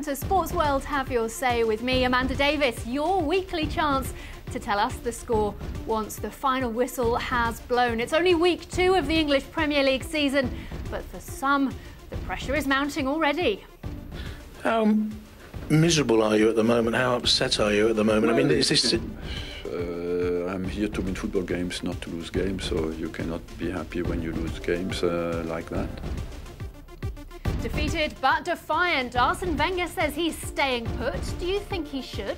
welcome to Sports World Have Your Say with me, Amanda Davis, your weekly chance to tell us the score once the final whistle has blown. It's only week 2 of the English Premier League season, but for some, the pressure is mounting already. How miserable are you at the moment? How upset are you at the moment? Well, I mean, is this... I'm here to win football games, not to lose games, so you cannot be happy when you lose games like that. Defeated but defiant, Arsene Wenger says he's staying put. Do you think he should?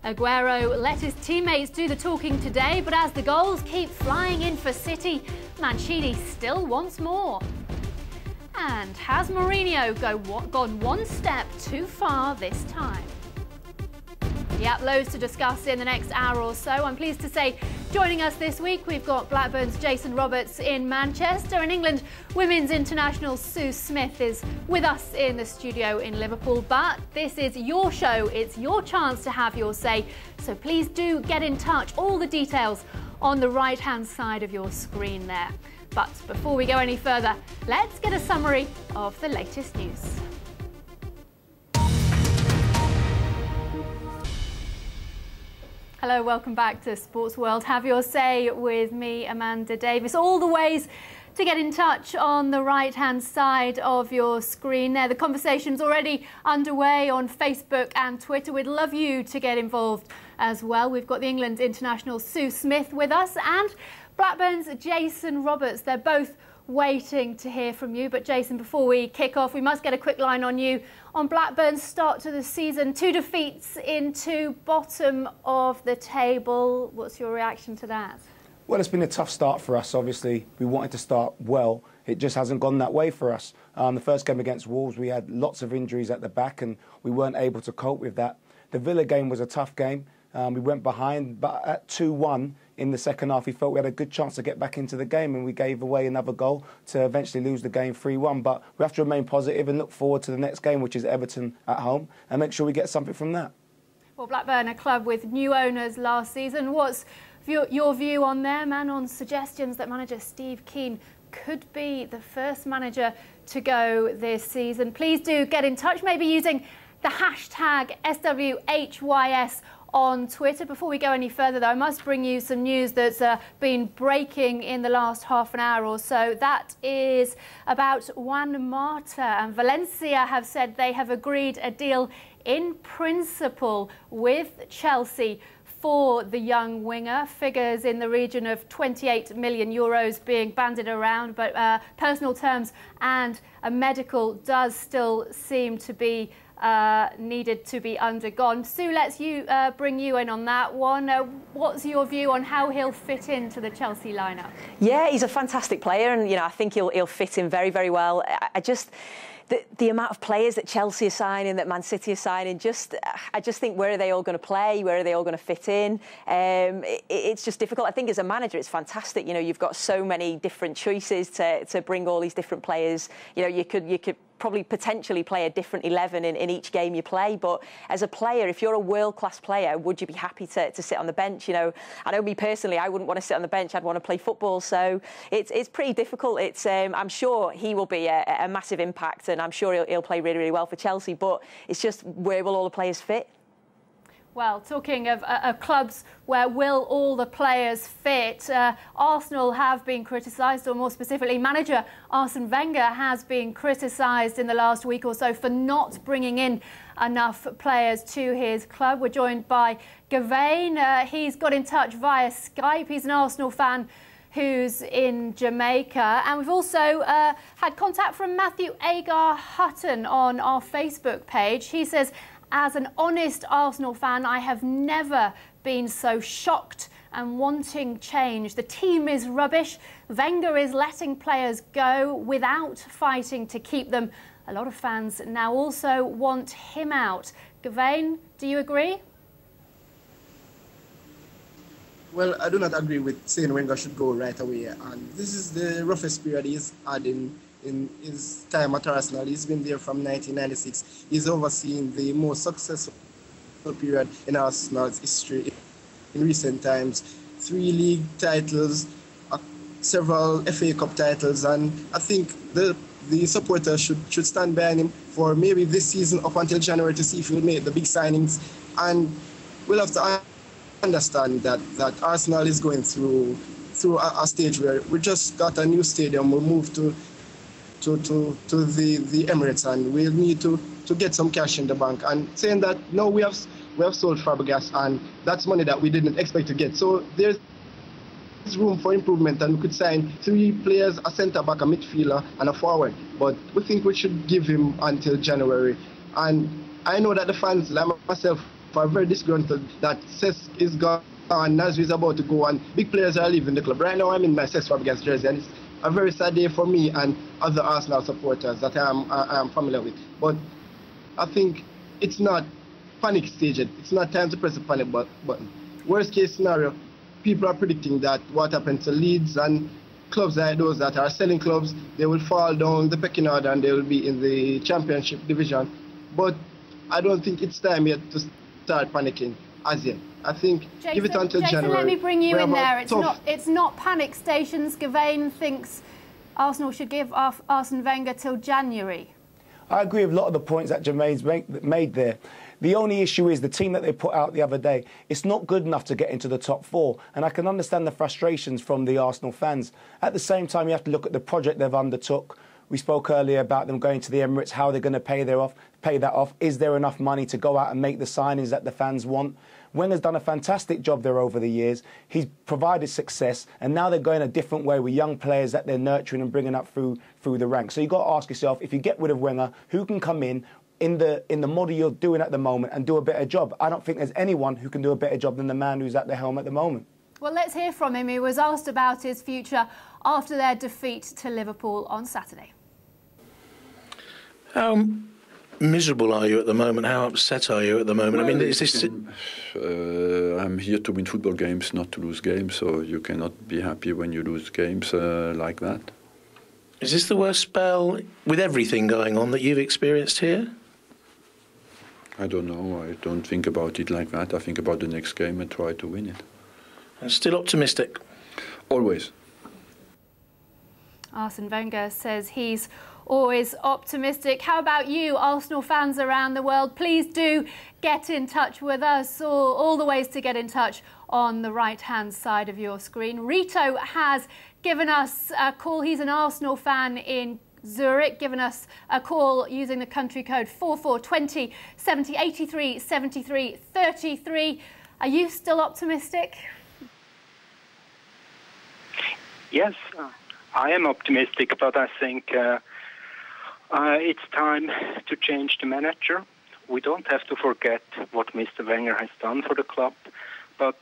Aguero let his teammates do the talking today, but as the goals keep flying in for City, Mancini still wants more. And has Mourinho gone one step too far this time? Yep, loads to discuss in the next hour or so. I'm pleased to say, joining us this week, we've got Blackburn's Jason Roberts in Manchester, and England Women's International Sue Smith is with us in the studio in Liverpool. But this is your show. It's your chance to have your say. So please do get in touch. All the details on the right-hand side of your screen there. But before we go any further, let's get a summary of the latest news. Hello, welcome back to Sports World. Have your say with me, Amanda Davis. All the ways to get in touch on the right-hand side of your screen there. The conversation's already underway on Facebook and Twitter. We'd love you to get involved as well. We've got the England international Sue Smith with us and Blackburn's Jason Roberts. They're both waiting to hear from you. But Jason, before we kick off, we must get a quick line on you. On Blackburn's start to the season, 2 defeats into bottom of the table. What's your reaction to that? Well, it's been a tough start for us, obviously. We wanted to start well. It just hasn't gone that way for us. The first game against Wolves, we had lots of injuries at the back and we weren't able to cope with that. The Villa game was a tough game. We went behind, but at 2-1 in the second half, we felt we had a good chance to get back into the game, and we gave away another goal to eventually lose the game 3-1. But we have to remain positive and look forward to the next game, which is Everton at home, and make sure we get something from that. Well, Blackburn, a club with new owners last season. What's your view on them and on suggestions that manager Steve Keane could be the first manager to go this season? Please do get in touch, maybe using the hashtag SWHYS on Twitter. Before we go any further, though, I must bring you some news that's been breaking in the last half an hour or so. That is about Juan Mata, and Valencia have said they have agreed a deal in principle with Chelsea for the young winger. Figures in the region of 28 million euros being bandied around, but personal terms and a medical does still seem to be needed to be undergone. Sue, let's bring you in on that one. What's your view on how he'll fit into the Chelsea lineup? Yeah, he's a fantastic player, and I think he'll fit in very, very well. The amount of players that Chelsea are signing, that Man City are signing, I just think, where are they all going to play? Where are they all going to fit in? It's just difficult. I think as a manager, it's fantastic. You've got so many different choices to bring all these different players. You could probably potentially play a different 11 in each game you play. But as a player, if you're a world-class player, would you be happy to sit on the bench? I know me personally, I wouldn't want to sit on the bench. I'd want to play football. So it's pretty difficult. I'm sure he will be a massive impact, and I'm sure he'll play really, really well for Chelsea. But it's just, where will all the players fit? Well, talking of clubs where will all the players fit, Arsenal have been criticised, or more specifically, manager Arsene Wenger has been criticised in the last week or so for not bringing in enough players to his club. We're joined by Gawain. He's got in touch via Skype. He's an Arsenal fan who's in Jamaica. And we've also had contact from Matthew Agar Hutton on our Facebook page. He says, as an honest Arsenal fan, I have never been so shocked and wanting change. The team is rubbish. Wenger is letting players go without fighting to keep them. A lot of fans now also want him out. Gawain, do you agree? Well, I do not agree with saying Wenger should go right away. And this is the roughest period he's had in his time at Arsenal. He's been there from 1996. He's overseen the most successful period in Arsenal's history in recent times. 3 league titles, several FA Cup titles, and I think the the supporters should stand behind him for maybe this season up until January to see if he'll make the big signings. And we'll have to understand that Arsenal is going through a stage where we just got a new stadium. We'll move to the Emirates, and we'll need to get some cash in the bank. And saying that, no, we have sold Fabregas, and that's money that we didn't expect to get. So there's room for improvement, and we could sign 3 players, a centre-back, a midfielder, and a forward. But we think we should give him until January. And I know that the fans, like myself, are very disgruntled that Cesc is gone and Nasri is about to go, and big players are leaving the club. Right now I'm in my Cesc Fabregas jersey, and it's a very sad day for me and other Arsenal supporters that I am familiar with. But I think it's not panic stage yet. It's not time to press the panic button. Worst case scenario, people are predicting that what happened to Leeds and clubs like those that are selling clubs, they will fall down the pecking order and they will be in the Championship division. But I don't think it's time yet to start panicking as yet. I think Jason, give it until January. Let me bring you in there. It's not panic stations. Gavain thinks Arsenal should give Arsene Wenger till January. I agree with a lot of the points that Jermaine's made there. The only issue is the team that they put out the other day, it's not good enough to get into the top 4. And I can understand the frustrations from the Arsenal fans. At the same time, you have to look at the project they've undertook. We spoke earlier about them going to the Emirates, how they're going to pay that off. Is there enough money to go out and make the signings that the fans want? Wenger's done a fantastic job there over the years. He's provided success, and now they're going a different way with young players that they're nurturing and bringing up through the ranks. So you've got to ask yourself, if you get rid of Wenger, who can come in the model you're doing at the moment and do a better job? I don't think there's anyone who can do a better job than the man who's at the helm at the moment. Well, let's hear from him. He was asked about his future after their defeat to Liverpool on Saturday. How miserable are you at the moment? How upset are you at the moment? Well, I mean, is this... I'm here to win football games, not to lose games, so you cannot be happy when you lose games like that. Is this the worst spell, with everything going on, that you've experienced here? I don't know. I don't think about it like that. I think about the next game and try to win it. And still optimistic? Always. Arsene Wenger says he's always optimistic. How about you, Arsenal fans around the world? Please do get in touch with us. All the ways to get in touch on the right-hand side of your screen. Rito has given us a call. He's an Arsenal fan in Zurich, given us a call using the country code 4420 70 83 73 33. Are you still optimistic? Yes, I am optimistic, but I think it's time to change the manager. We don't have to forget what Mr. Wenger has done for the club, but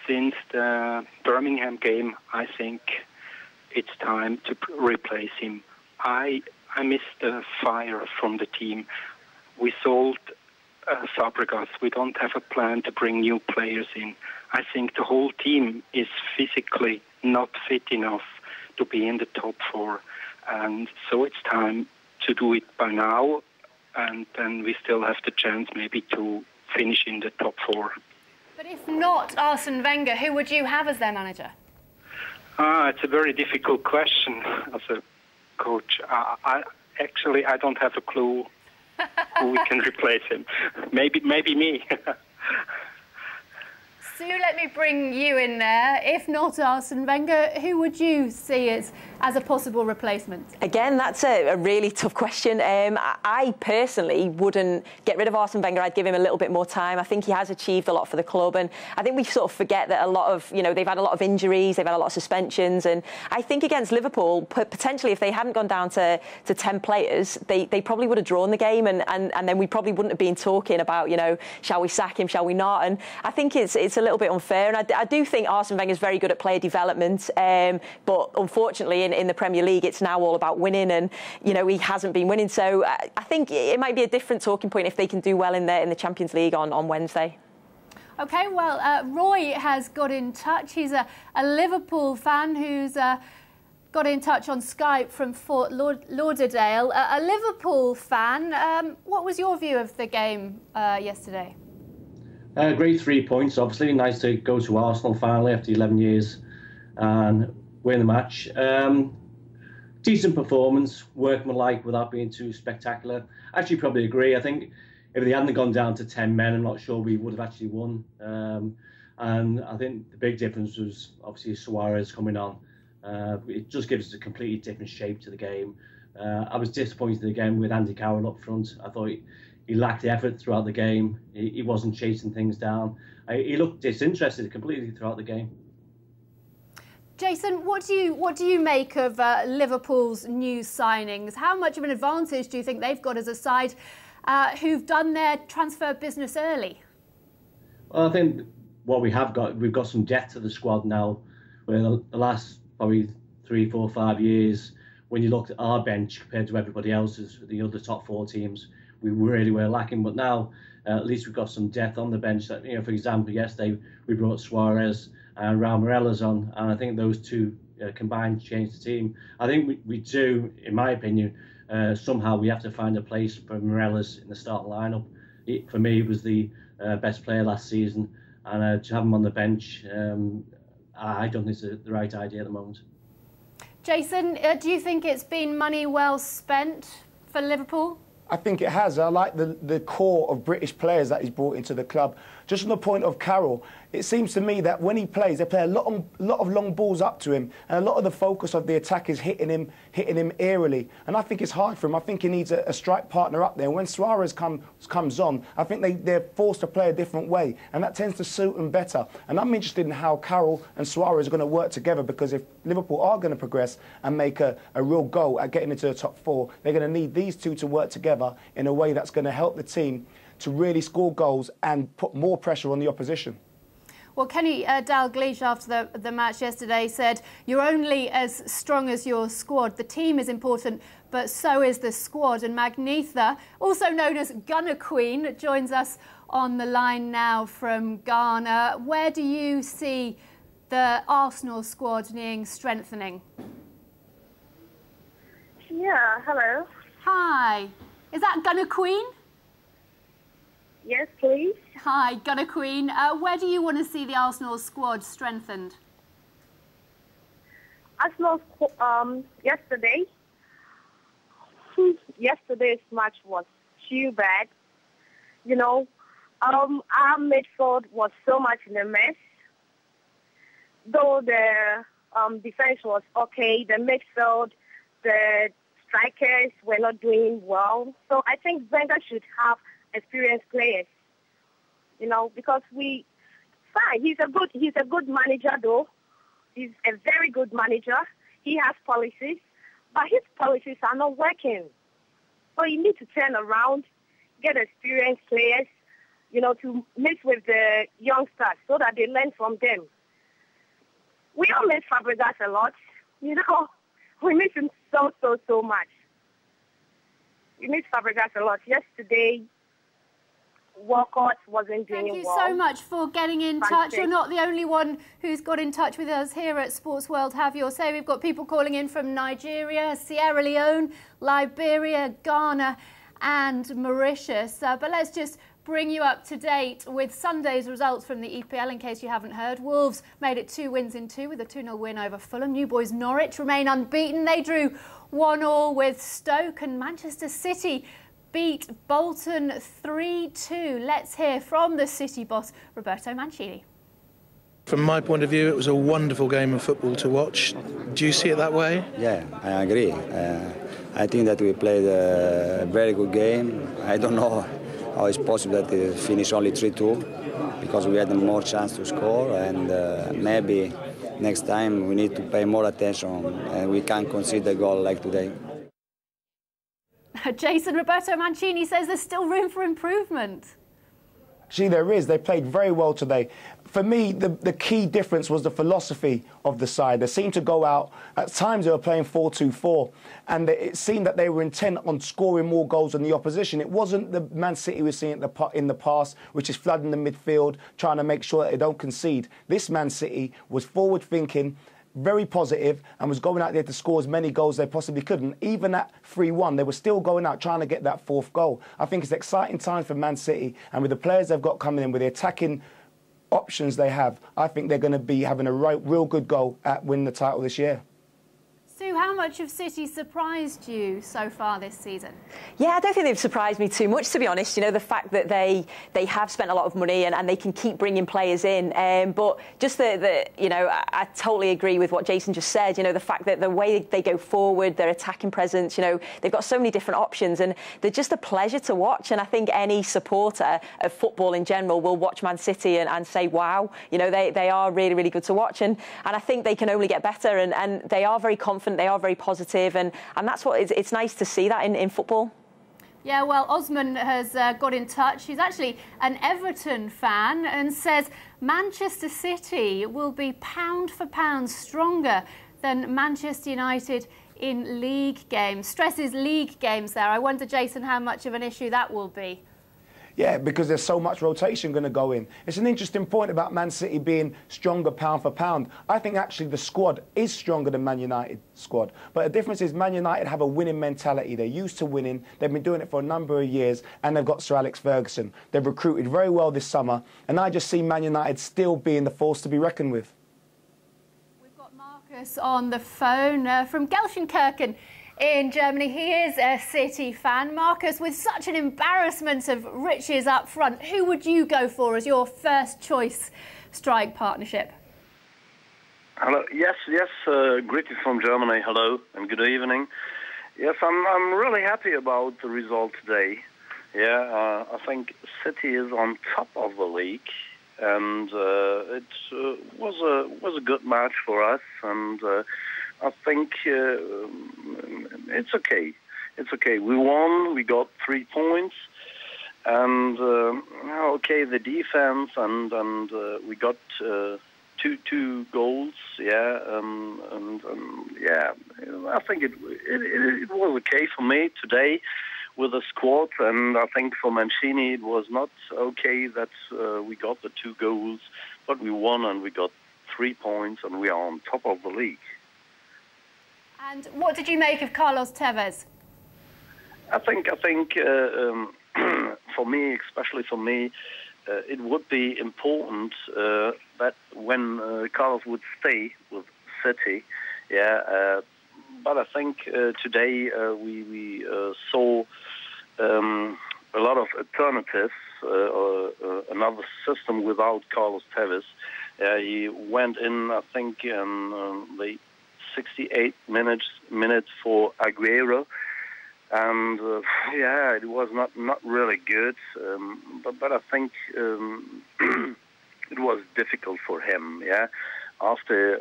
since the Birmingham game, I think it's time to replace him. I miss the fire from the team. We sold Fabregas. We don't have a plan to bring new players in. I think the whole team is physically not fit enough to be in the top 4. And so it's time to do it by now, and then we still have the chance maybe to finish in the top 4. But if not Arsene Wenger, who would you have as their manager? It's a very difficult question as a coach. I don't have a clue who we can replace him. Maybe me. Sue, let me bring you in there. If not Arsene Wenger, who would you see as a possible replacement? Again, that's a really tough question. I personally wouldn't get rid of Arsene Wenger. I'd give him a little bit more time. I think he has achieved a lot for the club, and I think we sort of forget that a lot of, they've had a lot of injuries, they've had a lot of suspensions, and I think against Liverpool, potentially if they hadn't gone down to 10 players, they probably would have drawn the game, and then we probably wouldn't have been talking about, shall we sack him, shall we not? And I think it's a little bit unfair, and I do think Arsene Wenger is very good at player development, but unfortunately in the Premier League it's now all about winning, and he hasn't been winning, so I think it might be a different talking point if they can do well in the Champions League on Wednesday. OK, well, Roy has got in touch. He's a Liverpool fan who's got in touch on Skype from Fort Lauderdale. A Liverpool fan, what was your view of the game yesterday? Great 3 points, obviously. Nice to go to Arsenal finally after 11 years and win the match. decent performance, workmanlike without being too spectacular. I actually probably agree. I think if they hadn't gone down to 10 men, I'm not sure we would have actually won. And I think the big difference was obviously Suarez coming on. It just gives us a completely different shape to the game. I was disappointed again with Andy Carroll up front. I thought he lacked the effort throughout the game. He wasn't chasing things down. He looked disinterested completely throughout the game. Jason, what do you make of Liverpool's new signings? How much of an advantage do you think they've got as a side who've done their transfer business early? Well, I think what we've got some depth to the squad now. Where the last probably 3, 4, 5 years, when you looked at our bench compared to everybody else's, the other top 4 teams, we really were lacking. But now, at least we've got some depth on the bench. That, for example, yesterday we brought Suarez and Raul Morelos on, and I think those two combined change the team. I think we do, in my opinion, somehow we have to find a place for Morelos in the starting lineup. For me, he was the best player last season, and to have him on the bench, I don't think it's the right idea at the moment. Jason, do you think it's been money well spent for Liverpool? I think it has. I like the core of British players that he's brought into the club. Just on the point of Carroll, it seems to me that when he plays, they play a lot of long balls up to him, and a lot of the focus of the attack is hitting him aerially. And I think it's hard for him. I think he needs a strike partner up there. When Suarez comes on, I think they're forced to play a different way, and that tends to suit them better. And I'm interested in how Carroll and Suarez are going to work together, because if Liverpool are going to progress and make a real go at getting into the top 4, they're going to need these two to work together in a way that's going to help the team to really score goals and put more pressure on the opposition. Well, Kenny Dalglish, after the match yesterday, said, "You're only as strong as your squad. The team is important, but so is the squad." And Magnitha, also known as Gunner Queen, joins us on the line now from Ghana. Where do you see the Arsenal squad needing strengthening? Yeah, hello. Hi. Is that Gunner Queen? Yes, please. Hi, Gunner Queen. Where do you want to see the Arsenal squad strengthened? Arsenal, yesterday's match was too bad. Our midfield was so much in a mess. Though the defense was okay, the midfield, the strikers were not doing well. So I think Wenger should have experienced players, because he's a good manager though. He's a very good manager. He has policies, but his policies are not working. So you need to turn around, get experienced players, to mix with the youngsters so that they learn from them. We all miss Fabregas a lot, we miss him so much. We miss Fabregas a lot. Yesterday, Walcott wasn't doing well. Thank you so much for getting in touch. You're not the only one who's got in touch with us here at Sports World. Have your say. We've got people calling in from Nigeria, Sierra Leone, Liberia, Ghana and Mauritius. But let's just bring you up to date with Sunday's results from the EPL in case you haven't heard. Wolves made it 2 wins in 2 with a 2-0 win over Fulham. New boys Norwich remain unbeaten. They drew 1-1 with Stoke, and Manchester City beat Bolton 3-2. Let's hear from the City boss, Roberto Mancini. From my point of view, it was a wonderful game of football to watch. Do you see it that way? Yeah, I agree. I think that we played a very good game. I don't know how it's possible that it finished only 3-2, because we had more chance to score, and maybe next time we need to pay more attention and we can't concede a goal like today. Jason, Roberto Mancini says there's still room for improvement. Actually, there is. They played very well today. For me, the key difference was the philosophy of the side. They seemed to go out. At times, they were playing 4-2-4, and it seemed that they were intent on scoring more goals than the opposition. It wasn't the Man City we've seen in the past, which is flooding the midfield, trying to make sure that they don't concede. This Man City was forward-thinking, very positive, and was going out there to score as many goals they possibly could. And even at 3-1, they were still going out trying to get that 4th goal. I think it's exciting times for Man City, and with the players they've got coming in, with the attacking options they have, I think they're going to be having a real good go at winning the title this year. Sue, how much have City surprised you so far this season? Yeah, I don't think they've surprised me too much, to be honest. You know, the fact that they have spent a lot of money and they can keep bringing players in. But just you know, I totally agree with what Jason just said. You know, the fact that the way they go forward, their attacking presence, you know, they've got so many different options and they're just a pleasure to watch. And I think any supporter of football in general will watch Man City and say, wow, you know, they are really, really good to watch. And I think they can only get better and they are very confident. They are very positive, and that's what it's nice to see that in football. Yeah, well, Osman has got in touch. He's actually an Everton fan and says Manchester City will be pound for pound stronger than Manchester United in league games. Stresses league games there. I wonder, Jason, how much of an issue that will be. Yeah, because there's so much rotation going to go in. It's an interesting point about Man City being stronger pound for pound. I think actually the squad is stronger than Man United squad. But the difference is Man United have a winning mentality. They're used to winning. They've been doing it for a number of years, and they've got Sir Alex Ferguson. They've recruited very well this summer, and I just see Man United still being the force to be reckoned with. We've got Marcus on the phone from Gelsenkirchen in Germany. He is a City fan. Marcus, with such an embarrassment of riches up front, who would you go for as your first choice strike partnership? Hello. Yes. Greetings from Germany. Hello and good evening. Yes, I'm really happy about the result today. Yeah, I think City is on top of the league, and it was a good match for us, and I think it's okay. It's okay. We won. We got 3 points, and okay, the defense, and we got two goals. Yeah, and yeah, I think it was okay for me today with the squad, and I think for Mancini it was not okay that we got the 2 goals, but we won and we got 3 points, and we are on top of the league. And what did you make of Carlos Tevez? I think for me, especially for me, it would be important that when Carlos would stay with City, yeah. But I think today we saw a lot of alternatives, another system without Carlos Tevez. He went in, I think, in the 68 minutes for Aguero, and yeah, it was not really good. But I think it was difficult for him. Yeah, after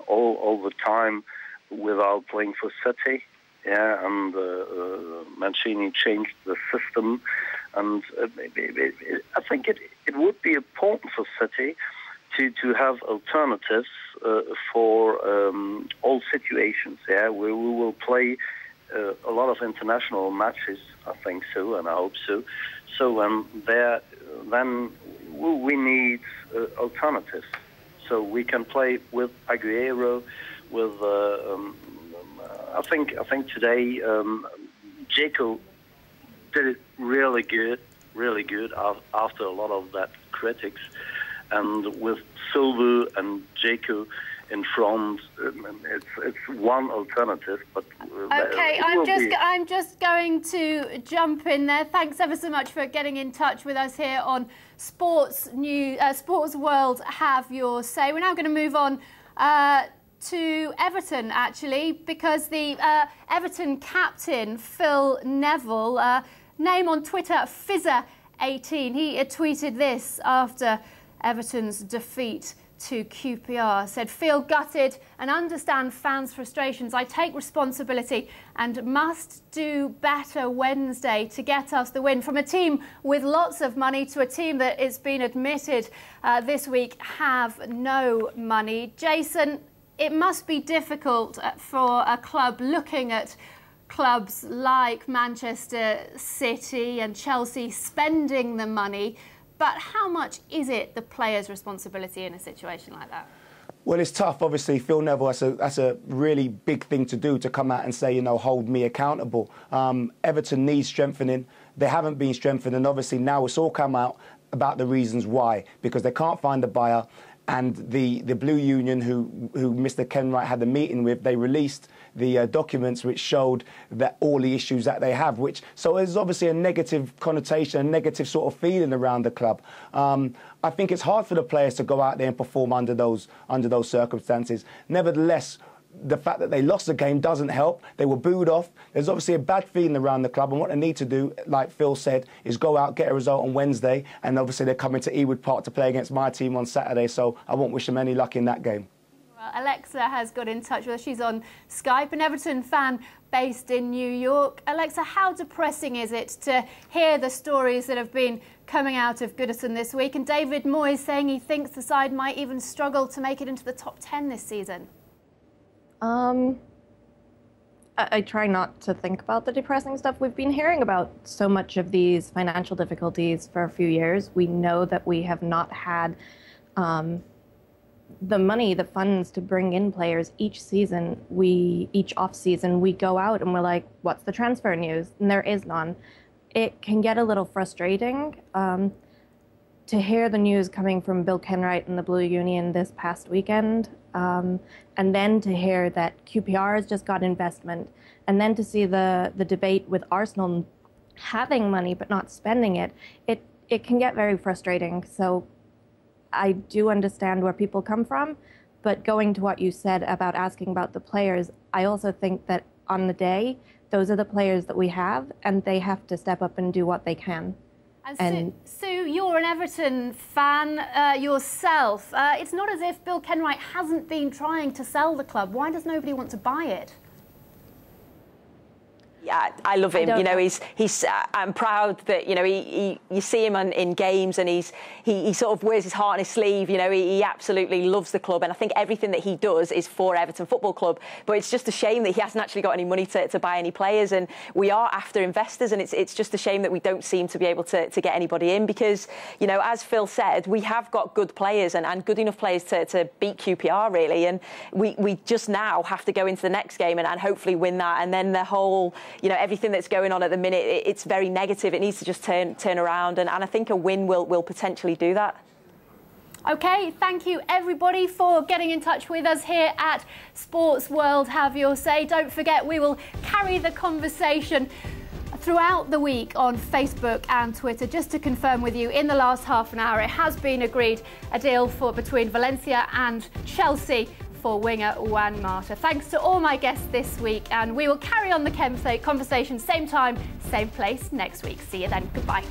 all the time without playing for City. Yeah, and Mancini changed the system, and I think it would be important for City to have alternatives for all situations. Yeah, we will play a lot of international matches. I think so, and I hope so. So then we need alternatives. So we can play with Aguero, with I think today Dzeko did it really good after a lot of that critics, and with Silva and Dzeko in front, it's one alternative. But okay, I'm just going to jump in there. Thanks ever so much for getting in touch with us here on Sports World. Have your say. We're now going to move on to Everton, actually, because the Everton captain, Phil Neville, name on Twitter, Fizzer18, he tweeted this after Everton's defeat to QPR, said, "Feel gutted and understand fans' frustrations. I take responsibility and must do better Wednesday to get us the win. From a team with lots of money to a team that, it's been admitted this week, have no money." Jason, it must be difficult for a club looking at clubs like Manchester City and Chelsea spending the money, but how much is it the player's responsibility in a situation like that? Well, it's tough. Obviously, Phil Neville, that's a really big thing to do, to come out and say, you know, hold me accountable. Everton needs strengthening. They haven't been strengthened, and obviously now it's all come out about the reasons why, because they can't find a buyer. and the Blue Union, who Mr. Kenwright had the meeting with, they released the documents which showed that all the issues that they have, so there's obviously a negative connotation, a negative sort of feeling around the club. I think it's hard for the players to go out there and perform under those circumstances. Nevertheless, the fact that they lost the game doesn't help. They were booed off. There's obviously a bad feeling around the club, and what they need to do, like Phil said, is go out, get a result on Wednesday, and obviously they're coming to Ewood Park to play against my team on Saturday, so I won't wish them any luck in that game. Well, Alexa has got in touch with us. She's on Skype, an Everton fan based in New York. Alexa, how depressing is it to hear the stories that have been coming out of Goodison this week, and David Moyes saying he thinks the side might even struggle to make it into the top 10 this season? I try not to think about the depressing stuff. We've been hearing about so much of these financial difficulties for a few years. We know that we have not had the money, the funds to bring in players each season. Each off season, we go out and we're like, what's the transfer news? And there is none. It can get a little frustrating to hear the news coming from Bill Kenwright and the Blue Union this past weekend. And then to hear that QPR has just got investment, and then to see the debate with Arsenal having money but not spending it, it can get very frustrating. So I do understand where people come from, but going to what you said about asking about the players, I also think that on the day, those are the players that we have, and they have to step up and do what they can. And Sue, you're an Everton fan yourself. It's not as if Bill Kenwright hasn't been trying to sell the club. Why does nobody want to buy it? Yeah, I love him. You know, he's. I'm proud that you see him in games, and he sort of wears his heart on his sleeve. You know, he absolutely loves the club, and I think everything that he does is for Everton Football Club. But it's just a shame that he hasn't actually got any money to buy any players, and we are after investors, and it's just a shame that we don't seem to be able to get anybody in, because as Phil said, we have got good players and good enough players to beat QPR really, and we just now have to go into the next game and hopefully win that, and then the whole. Everything that's going on at the minute, it's very negative. It needs to just turn around, and I think a win will potentially do that. OK, thank you, everybody, for getting in touch with us here at Sports World Have Your Say. Don't forget, we will carry the conversation throughout the week on Facebook and Twitter. Just to confirm with you, in the last half an hour, it has been agreed a deal between Valencia and Chelsea for winger Juan Mata. Thanks to all my guests this week, and we will carry on the conversation same time, same place next week. See you then. Goodbye.